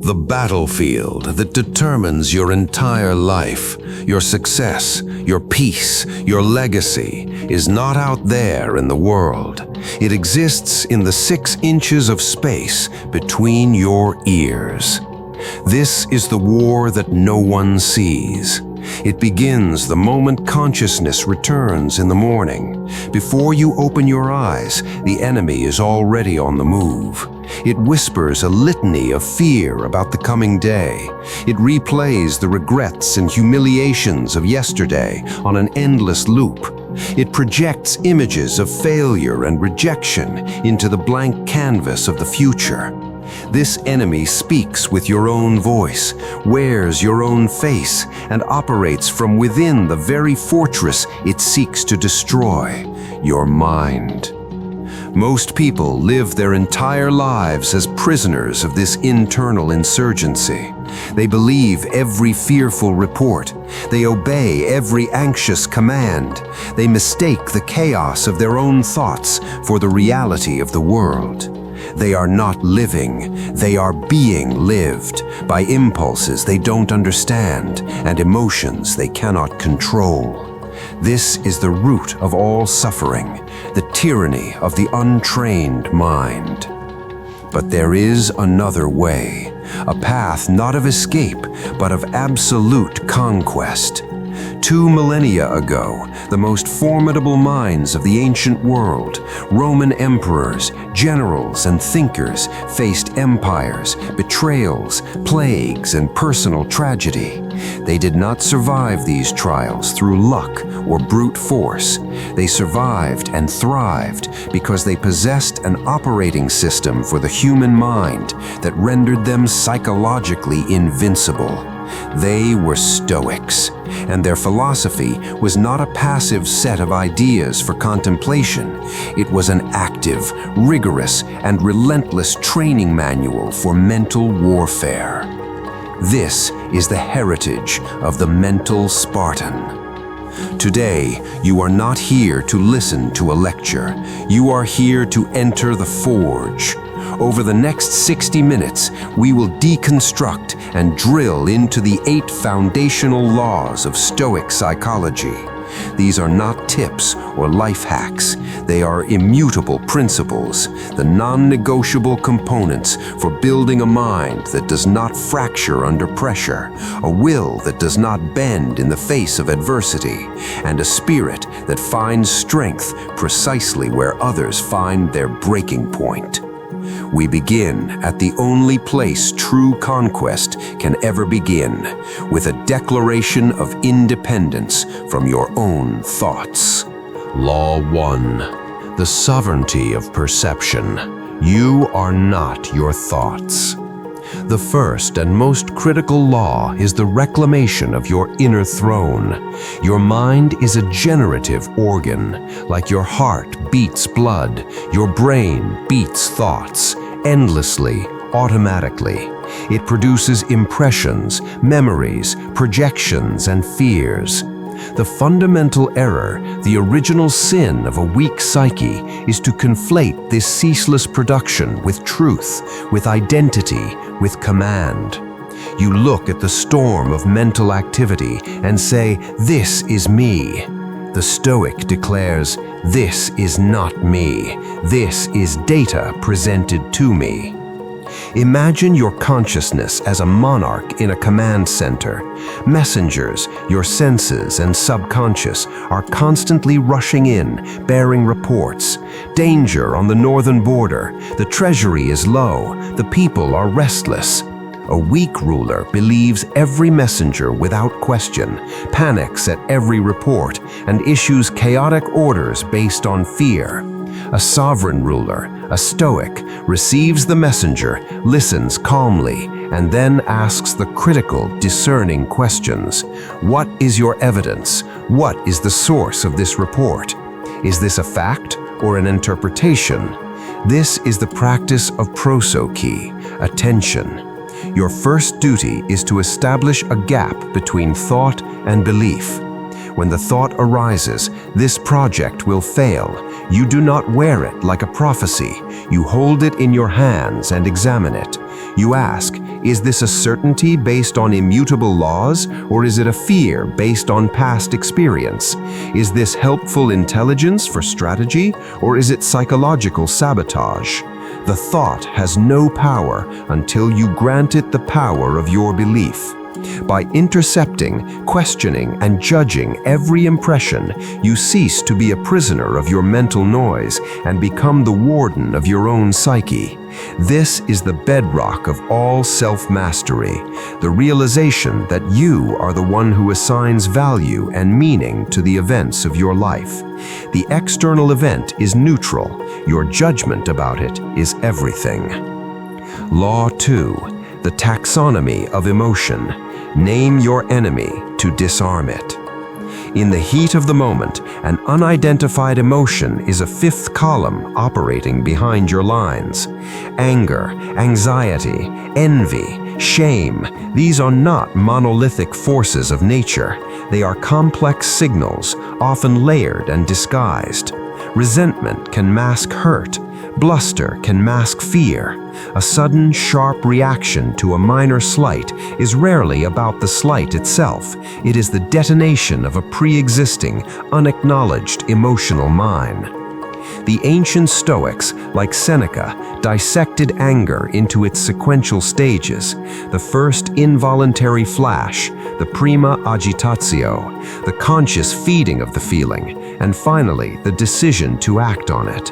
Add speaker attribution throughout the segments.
Speaker 1: The battlefield that determines your entire life, your success, your peace, your legacy, is not out there in the world. It exists in the 6 inches of space between your ears. This is the war that no one sees. It begins the moment consciousness returns in the morning. Before you open your eyes, the enemy is already on the move. It whispers a litany of fear about the coming day. It replays the regrets and humiliations of yesterday on an endless loop. It projects images of failure and rejection into the blank canvas of the future. This enemy speaks with your own voice, wears your own face, and operates from within the very fortress it seeks to destroy, your mind. Most people live their entire lives as prisoners of this internal insurgency. They believe every fearful report. They obey every anxious command. They mistake the chaos of their own thoughts for the reality of the world. They are not living, they are being lived by impulses they don't understand and emotions they cannot control. This is the root of all suffering, the tyranny of the untrained mind. But there is another way, a path not of escape, but of absolute conquest. 2 millennia ago, the most formidable minds of the ancient world, Roman emperors, generals, and thinkers, faced empires, betrayals, plagues, and personal tragedy. They did not survive these trials through luck or brute force. They survived and thrived because they possessed an operating system for the human mind that rendered them psychologically invincible. They were Stoics, and their philosophy was not a passive set of ideas for contemplation. It was an active, rigorous, and relentless training manual for mental warfare. This is the heritage of the Mental Spartan. Today, you are not here to listen to a lecture. You are here to enter the forge. Over the next 60 minutes, we will deconstruct and drill into the 8 foundational laws of Stoic psychology. These are not tips or life hacks. They are immutable principles, the non-negotiable components for building a mind that does not fracture under pressure, a will that does not bend in the face of adversity, and a spirit that finds strength precisely where others find their breaking point. We begin at the only place true conquest can ever begin, with a declaration of independence from your own thoughts. Law 1. The sovereignty of perception. You are not your thoughts. The first and most critical law is the reclamation of your inner throne. Your mind is a generative organ. Like your heart beats blood, your brain beats thoughts, endlessly, automatically. It produces impressions, memories, projections, and fears. The fundamental error, the original sin of a weak psyche, is to conflate this ceaseless production with truth, with identity, with command. You look at the storm of mental activity and say, "This is me." The Stoic declares, "This is not me. This is data presented to me." Imagine your consciousness as a monarch in a command center. Messengers, your senses and subconscious, are constantly rushing in, bearing reports. Danger on the northern border. The treasury is low. The people are restless. A weak ruler believes every messenger without question, panics at every report, and issues chaotic orders based on fear. A sovereign ruler, a Stoic, receives the messenger, listens calmly, and then asks the critical, discerning questions. What is your evidence? What is the source of this report? Is this a fact or an interpretation? This is the practice of prosoche, attention. Your first duty is to establish a gap between thought and belief. When the thought arises, "This project will fail," you do not wear it like a prophecy. You hold it in your hands and examine it. You ask, Is this a certainty based on immutable laws, or is it a fear based on past experience? Is this helpful intelligence for strategy, or is it psychological sabotage? The thought has no power until you grant it the power of your belief. By intercepting, questioning, and judging every impression, you cease to be a prisoner of your mental noise and become the warden of your own psyche. This is the bedrock of all self-mastery, the realization that you are the one who assigns value and meaning to the events of your life. The external event is neutral. Your judgment about it is everything. Law 2. The Taxonomy of Emotion. Name your enemy to disarm it. In the heat of the moment, an unidentified emotion is a fifth column operating behind your lines. Anger, anxiety, envy, shame, these are not monolithic forces of nature. They are complex signals, often layered and disguised. Resentment can mask hurt. Bluster can mask fear. A sudden, sharp reaction to a minor slight is rarely about the slight itself. It is the detonation of a pre-existing, unacknowledged emotional mine. The ancient Stoics, like Seneca, dissected anger into its sequential stages: the first involuntary flash, the prima agitatio, the conscious feeding of the feeling, and finally the decision to act on it.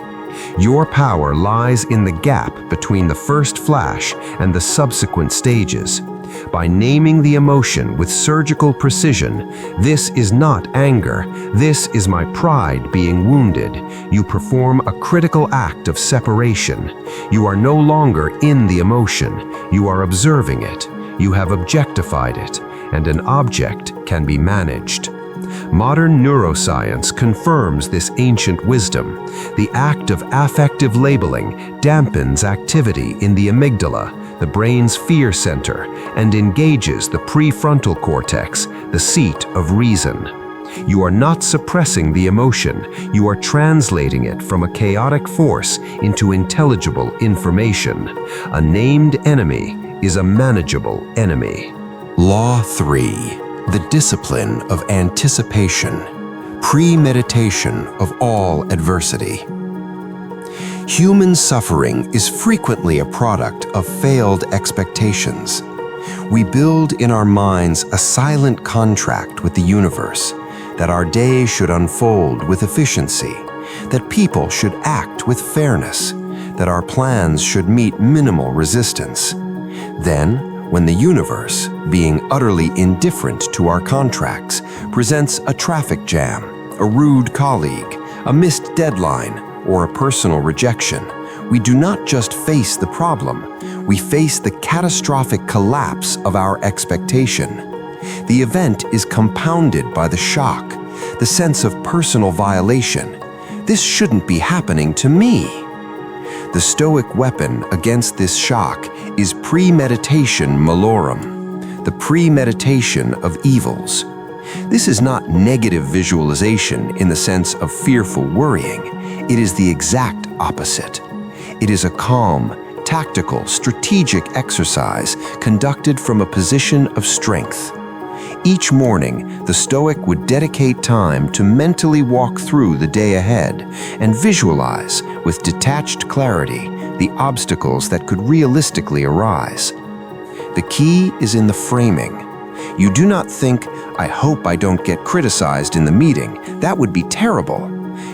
Speaker 1: Your power lies in the gap between the first flash and the subsequent stages. By naming the emotion with surgical precision, "This is not anger, this is my pride being wounded," you perform a critical act of separation. You are no longer in the emotion, you are observing it. You have objectified it, and an object can be managed. Modern neuroscience confirms this ancient wisdom. The act of affective labeling dampens activity in the amygdala, the brain's fear center, and engages the prefrontal cortex, the seat of reason. You are not suppressing the emotion, you are translating it from a chaotic force into intelligible information. A named enemy is a manageable enemy. Law 3. The discipline of anticipation, premeditation of all adversity. Human suffering is frequently a product of failed expectations. We build in our minds a silent contract with the universe, that our day should unfold with efficiency, that people should act with fairness, that our plans should meet minimal resistance. Then, when the universe, being utterly indifferent to our contracts, presents a traffic jam, a rude colleague, a missed deadline, or a personal rejection, we do not just face the problem, we face the catastrophic collapse of our expectation. The event is compounded by the shock, the sense of personal violation. This shouldn't be happening to me. The Stoic weapon against this shock is premeditation malorum, the premeditation of evils. This is not negative visualization in the sense of fearful worrying. It is the exact opposite. It is a calm, tactical, strategic exercise conducted from a position of strength. Each morning, the Stoic would dedicate time to mentally walk through the day ahead and visualize, with detached clarity, the obstacles that could realistically arise. The key is in the framing. You do not think, "I hope I don't get criticized in the meeting. That would be terrible."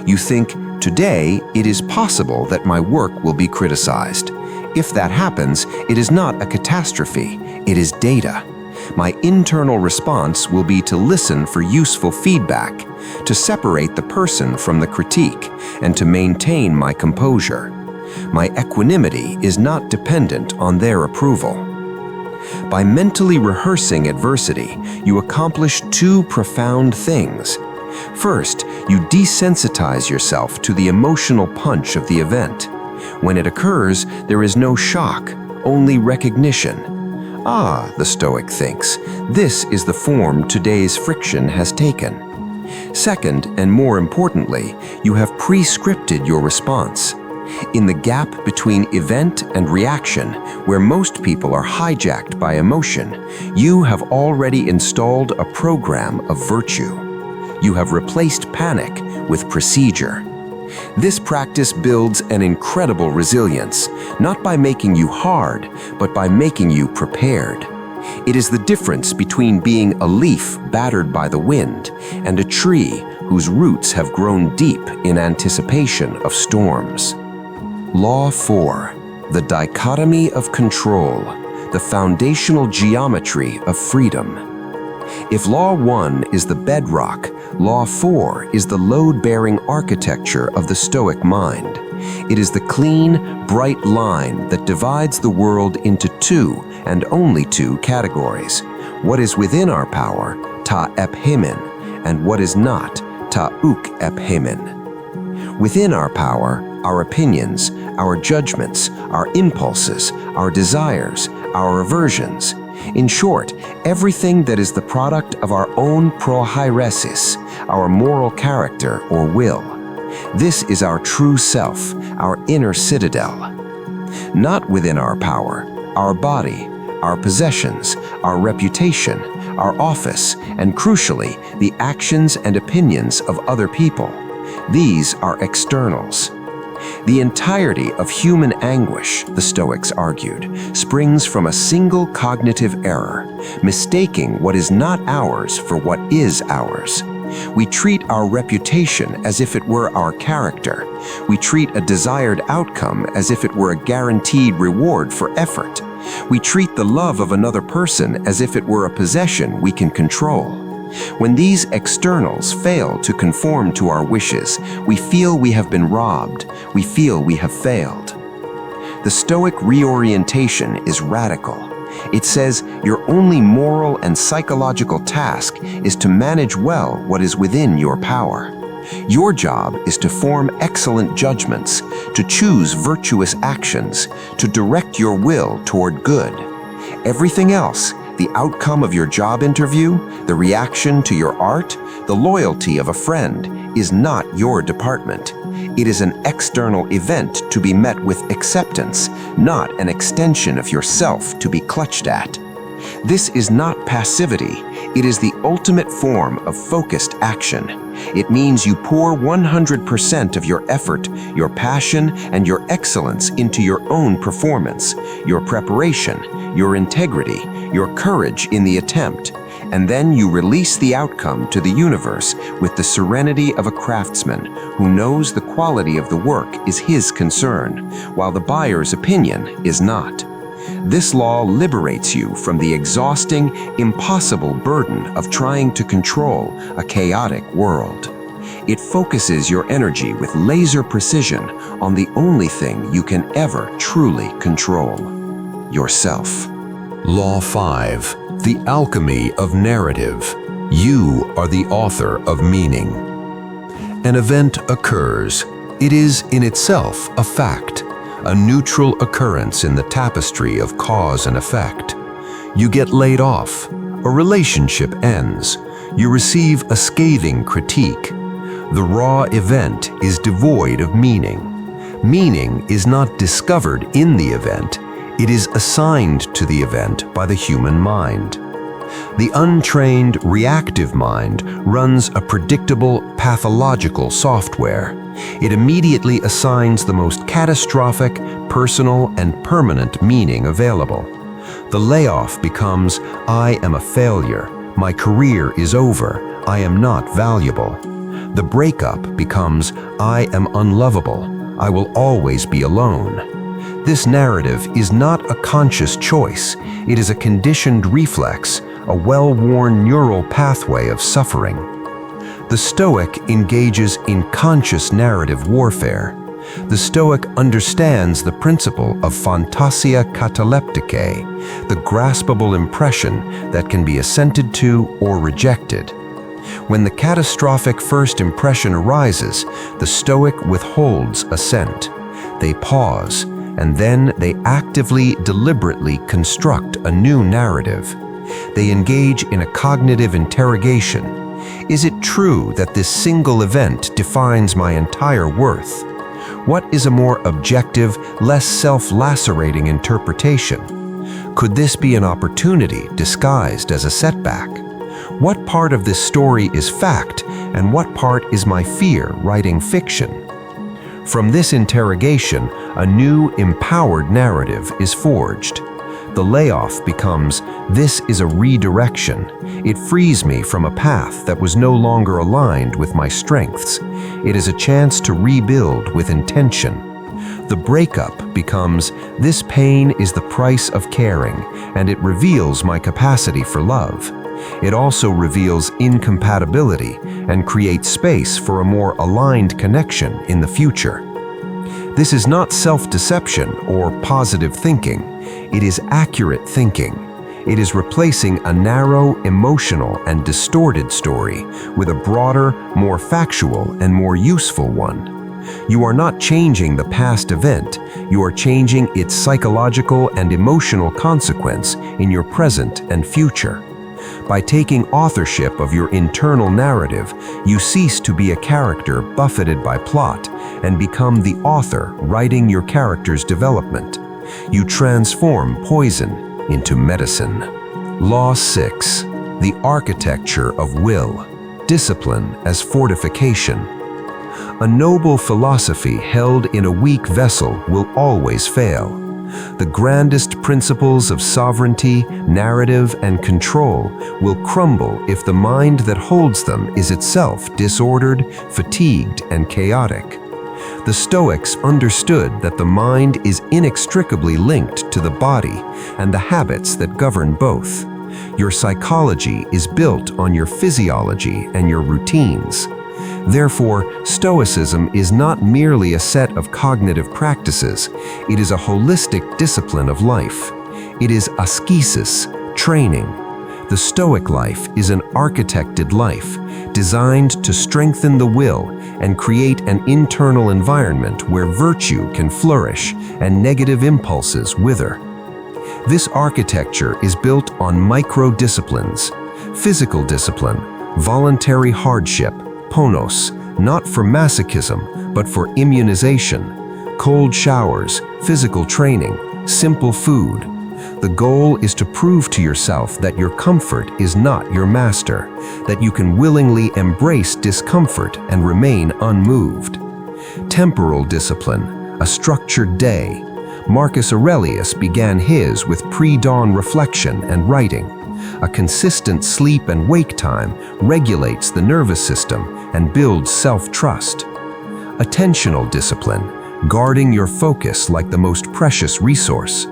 Speaker 1: You think, "Today, it is possible that my work will be criticized. If that happens, it is not a catastrophe, it is data. My internal response will be to listen for useful feedback, to separate the person from the critique, and to maintain my composure. My equanimity is not dependent on their approval." By mentally rehearsing adversity, you accomplish two profound things. First, you desensitize yourself to the emotional punch of the event. When it occurs, there is no shock, only recognition. "Ah," the Stoic thinks, "this is the form today's friction has taken." Second, and more importantly, you have pre-scripted your response. In the gap between event and reaction, where most people are hijacked by emotion, you have already installed a program of virtue. You have replaced panic with procedure. This practice builds an incredible resilience, not by making you hard, but by making you prepared. It is the difference between being a leaf battered by the wind and a tree whose roots have grown deep in anticipation of storms. Law 4. The dichotomy of control, the foundational geometry of freedom. If Law 1 is the bedrock, Law 4 is the load-bearing architecture of the Stoic mind. It is the clean, bright line that divides the world into two and only two categories: what is within our power, ta ephemen, and what is not, ta uk ephemen. Within our power, our opinions, our judgments, our impulses, our desires, our aversions. In short, everything that is the product of our own prohairesis, our moral character or will. This is our true self, our inner citadel. Not within our power, our body, our possessions, our reputation, our office, and crucially, the actions and opinions of other people. These are externals. The entirety of human anguish, the Stoics argued, springs from a single cognitive error, mistaking what is not ours for what is ours. We treat our reputation as if it were our character. We treat a desired outcome as if it were a guaranteed reward for effort. We treat the love of another person as if it were a possession we can control. When these externals fail to conform to our wishes, we feel we have been robbed. We feel we have failed. The Stoic reorientation is radical. It says your only moral and psychological task is to manage well what is within your power. Your job is to form excellent judgments, to choose virtuous actions, to direct your will toward good. Everything else, the outcome of your job interview, the reaction to your art, the loyalty of a friend, is not your department. It is an external event to be met with acceptance, not an extension of yourself to be clutched at. This is not passivity. It is the ultimate form of focused action. It means you pour 100% of your effort, your passion, and your excellence into your own performance, your preparation, your integrity, your courage in the attempt, and then you release the outcome to the universe with the serenity of a craftsman who knows the quality of the work is his concern, while the buyer's opinion is not. This law liberates you from the exhausting, impossible burden of trying to control a chaotic world. It focuses your energy with laser precision on the only thing you can ever truly control: yourself. Law 5. The alchemy of narrative. You are the author of meaning. An event occurs. It is in itself a fact, a neutral occurrence in the tapestry of cause and effect. You get laid off. A relationship ends. You receive a scathing critique. The raw event is devoid of meaning. Meaning is not discovered in the event. It is assigned to the event by the human mind. The untrained, reactive mind runs a predictable, pathological software. It immediately assigns the most catastrophic, personal, and permanent meaning available. The layoff becomes, I am a failure, my career is over, I am not valuable. The breakup becomes, I am unlovable, I will always be alone. This narrative is not a conscious choice. It is a conditioned reflex, a well-worn neural pathway of suffering. The Stoic engages in conscious narrative warfare. The Stoic understands the principle of phantasia catalepticae, the graspable impression that can be assented to or rejected. When the catastrophic first impression arises, the Stoic withholds assent. They pause, and then they actively, deliberately construct a new narrative. They engage in a cognitive interrogation. Is it true that this single event defines my entire worth? What is a more objective, less self-lacerating interpretation? Could this be an opportunity disguised as a setback? What part of this story is fact, and what part is my fear writing fiction? From this interrogation, a new, empowered narrative is forged. The layoff becomes, "This is a redirection. It frees me from a path that was no longer aligned with my strengths. It is a chance to rebuild with intention." The breakup becomes, "This pain is the price of caring, and it reveals my capacity for love." It also reveals incompatibility and creates space for a more aligned connection in the future. This is not self-deception or positive thinking. It is accurate thinking. It is replacing a narrow, emotional, and distorted story with a broader, more factual, and more useful one. You are not changing the past event, you are changing its psychological and emotional consequence in your present and future. By taking authorship of your internal narrative, you cease to be a character buffeted by plot and become the author writing your character's development. You transform poison into medicine. Law 6. The architecture of will. Discipline as fortification. A noble philosophy held in a weak vessel will always fail. The grandest principles of sovereignty, narrative, and control will crumble if the mind that holds them is itself disordered, fatigued, and chaotic. The Stoics understood that the mind is inextricably linked to the body and the habits that govern both. Your psychology is built on your physiology and your routines. Therefore, Stoicism is not merely a set of cognitive practices, it is a holistic discipline of life. It is ascesis, training. The Stoic life is an architected life, designed to strengthen the will and create an internal environment where virtue can flourish and negative impulses wither. This architecture is built on micro-disciplines: physical discipline, voluntary hardship, ponos, not for masochism, but for immunization, cold showers, physical training, simple food. The goal is to prove to yourself that your comfort is not your master, that you can willingly embrace discomfort and remain unmoved. Temporal discipline, a structured day. Marcus Aurelius began his with pre-dawn reflection and writing. A consistent sleep and wake time regulates the nervous system and builds self-trust. Attentional discipline, guarding your focus like the most precious resource.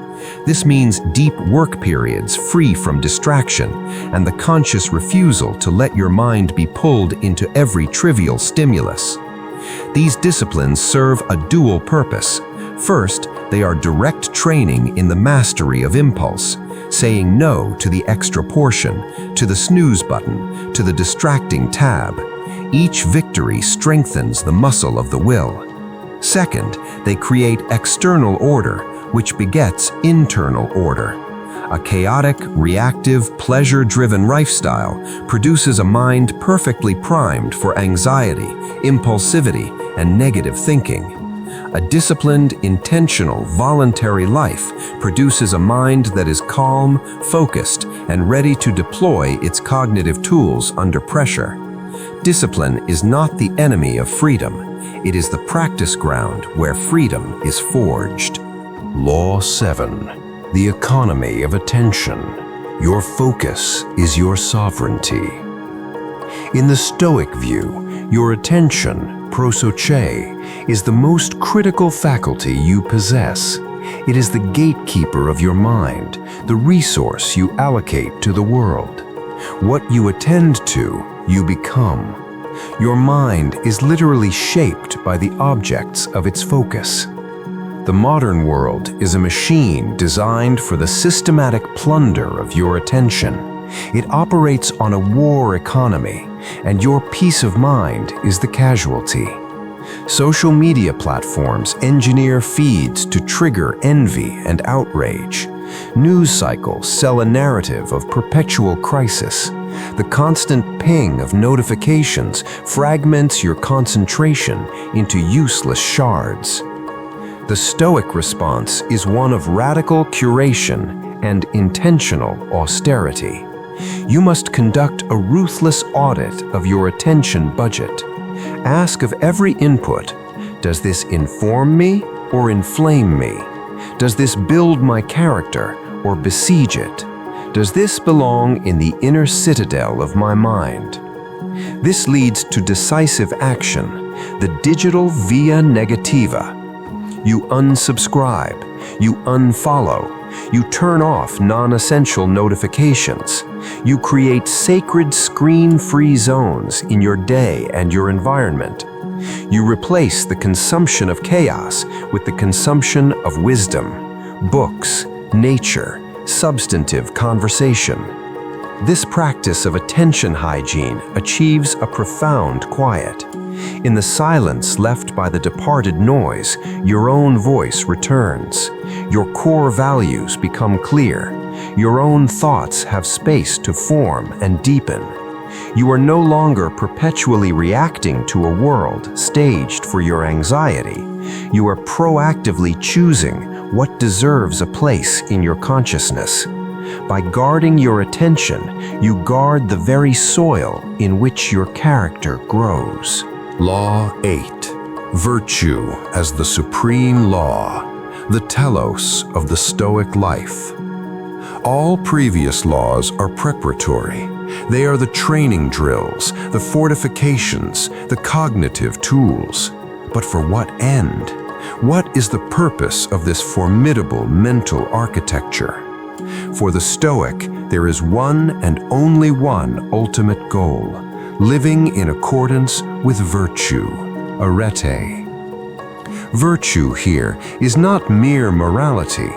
Speaker 1: This means deep work periods free from distraction and the conscious refusal to let your mind be pulled into every trivial stimulus. These disciplines serve a dual purpose. First, they are direct training in the mastery of impulse, saying no to the extra portion, to the snooze button, to the distracting tab. Each victory strengthens the muscle of the will. Second, they create external order, which begets internal order. A chaotic, reactive, pleasure-driven lifestyle produces a mind perfectly primed for anxiety, impulsivity, and negative thinking. A disciplined, intentional, voluntary life produces a mind that is calm, focused, and ready to deploy its cognitive tools under pressure. Discipline is not the enemy of freedom. It is the practice ground where freedom is forged. Law 7. The economy of attention. Your focus is your sovereignty. In the Stoic view, your attention, prosoche, is the most critical faculty you possess. It is the gatekeeper of your mind, the resource you allocate to the world. What you attend to, you become. Your mind is literally shaped by the objects of its focus. The modern world is a machine designed for the systematic plunder of your attention. It operates on a war economy, and your peace of mind is the casualty. Social media platforms engineer feeds to trigger envy and outrage. News cycles sell a narrative of perpetual crisis, The constant ping of notifications fragments your concentration into useless shards. The Stoic response is one of radical curation and intentional austerity. You must conduct a ruthless audit of your attention budget. Ask of every input, does this inform me or inflame me? Does this build my character or besiege it? Does this belong in the inner citadel of my mind? This leads to decisive action, the digital via negativa. You unsubscribe, you unfollow, you turn off non-essential notifications. You create sacred screen-free zones in your day and your environment. You replace the consumption of chaos with the consumption of wisdom, books, nature, substantive conversation. This practice of attention hygiene achieves a profound quiet. In the silence left by the departed noise, your own voice returns. Your core values become clear. Your own thoughts have space to form and deepen. You are no longer perpetually reacting to a world staged for your anxiety. You are proactively choosing what deserves a place in your consciousness. By guarding your attention, you guard the very soil in which your character grows. Law 8. Virtue as the supreme law, the telos of the Stoic life. All previous laws are preparatory. They are the training drills, the fortifications, the cognitive tools. But for what end? What is the purpose of this formidable mental architecture? For the Stoic, there is one and only one ultimate goal: living in accordance with virtue, arete. Virtue here is not mere morality,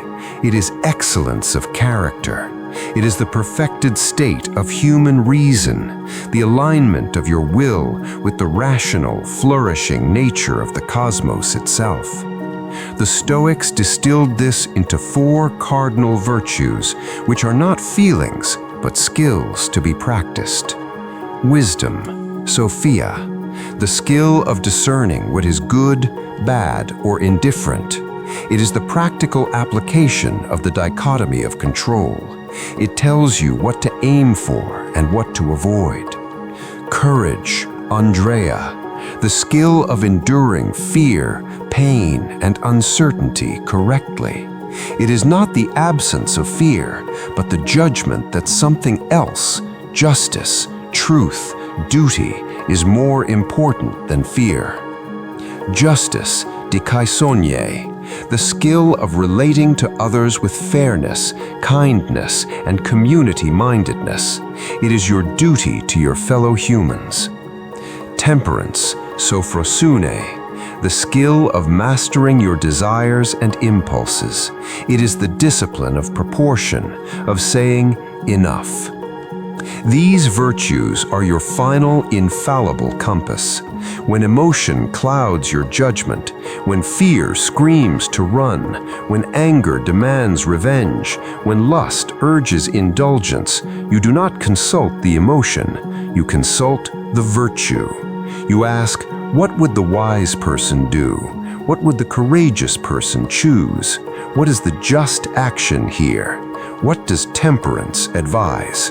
Speaker 1: it is excellence of character. It is the perfected state of human reason, the alignment of your will with the rational, flourishing nature of the cosmos itself. The Stoics distilled this into 4 cardinal virtues, which are not feelings, but skills to be practiced. Wisdom, Sophia, the skill of discerning what is good, bad, or indifferent. It is the practical application of the dichotomy of control. It tells you what to aim for and what to avoid. Courage, Andrea, the skill of enduring fear, pain, and uncertainty correctly. It is not the absence of fear, but the judgment that something else, justice, truth, duty, is more important than fear. Justice, dikaisonye, the skill of relating to others with fairness, kindness, and community-mindedness. It is your duty to your fellow humans. Temperance, sophrosune, the skill of mastering your desires and impulses. It is the discipline of proportion, of saying enough. These virtues are your final infallible compass. When emotion clouds your judgment, when fear screams to run, when anger demands revenge, when lust urges indulgence, you do not consult the emotion, you consult the virtue. You ask, what would the wise person do? What would the courageous person choose? What is the just action here? What does temperance advise?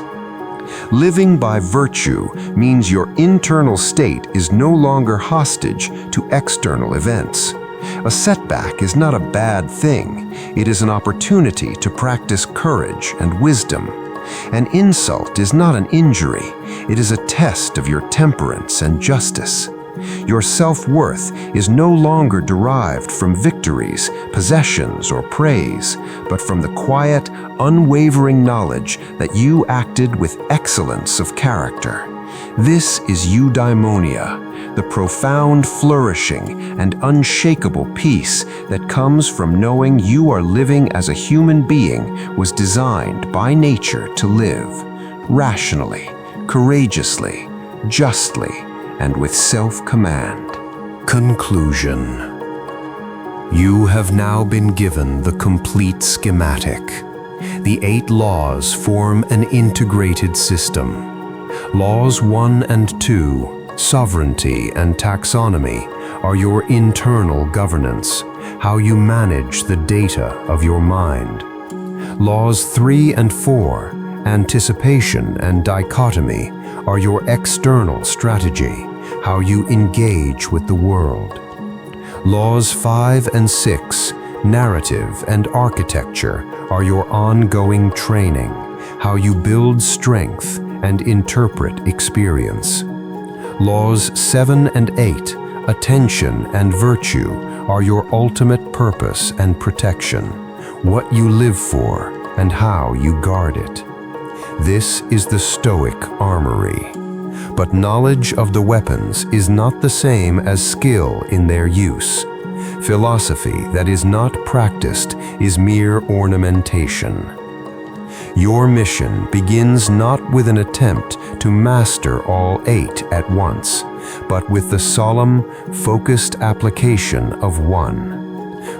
Speaker 1: Living by virtue means your internal state is no longer hostage to external events. A setback is not a bad thing. It is an opportunity to practice courage and wisdom. An insult is not an injury. It is a test of your temperance and justice. Your self-worth is no longer derived from victories, possessions, or praise, but from the quiet, unwavering knowledge that you acted with excellence of character. This is eudaimonia, the profound flourishing and unshakable peace that comes from knowing you are living as a human being was designed by nature to live, rationally, courageously, justly, and with self-command. Conclusion. You have now been given the complete schematic. The 8 laws form an integrated system. Laws 1 and 2, sovereignty and taxonomy, are your internal governance, how you manage the data of your mind. Laws 3 and 4, anticipation and dichotomy, are your external strategy, how you engage with the world. Laws 5 and 6, narrative and architecture, are your ongoing training, how you build strength and interpret experience. Laws 7 and 8, attention and virtue, are your ultimate purpose and protection, what you live for and how you guard it. This is the Stoic armory. But knowledge of the weapons is not the same as skill in their use. Philosophy that is not practiced is mere ornamentation. Your mission begins not with an attempt to master all 8 at once, but with the solemn, focused application of one.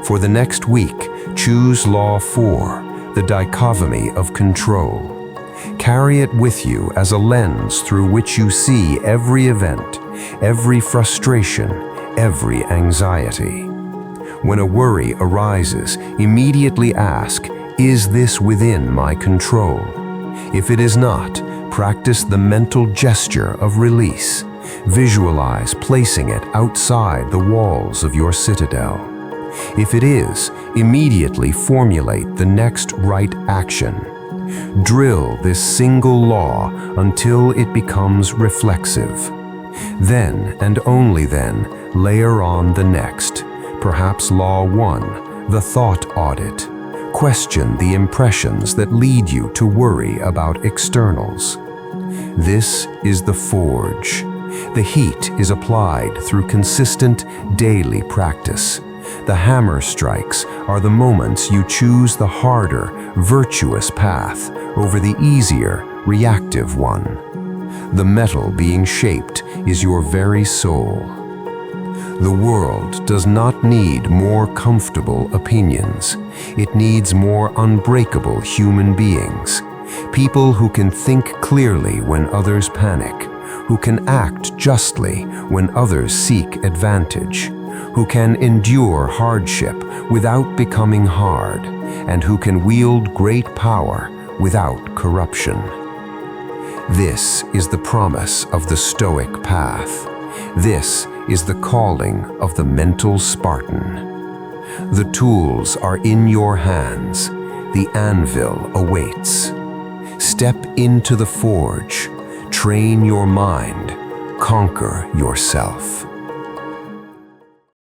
Speaker 1: For the next week, choose Law 4, the dichotomy of control. Carry it with you as a lens through which you see every event, every frustration, every anxiety. When a worry arises, immediately ask, is this within my control? If it is not, practice the mental gesture of release. Visualize placing it outside the walls of your citadel. If it is, immediately formulate the next right action. Drill this single law until it becomes reflexive. Then, and only then, layer on the next, perhaps Law 1, the thought audit. Question the impressions that lead you to worry about externals. This is the forge. The heat is applied through consistent daily practice. The hammer strikes are the moments you choose the harder, virtuous path over the easier, reactive one. The metal being shaped is your very soul. The world does not need more comfortable opinions. It needs more unbreakable human beings. People who can think clearly when others panic, who can act justly when others seek advantage, who can endure hardship without becoming hard, and who can wield great power without corruption. This is the promise of the Stoic path. This is the calling of the Mental Spartan. The tools are in your hands. The anvil awaits. Step into the forge. Train your mind. Conquer yourself.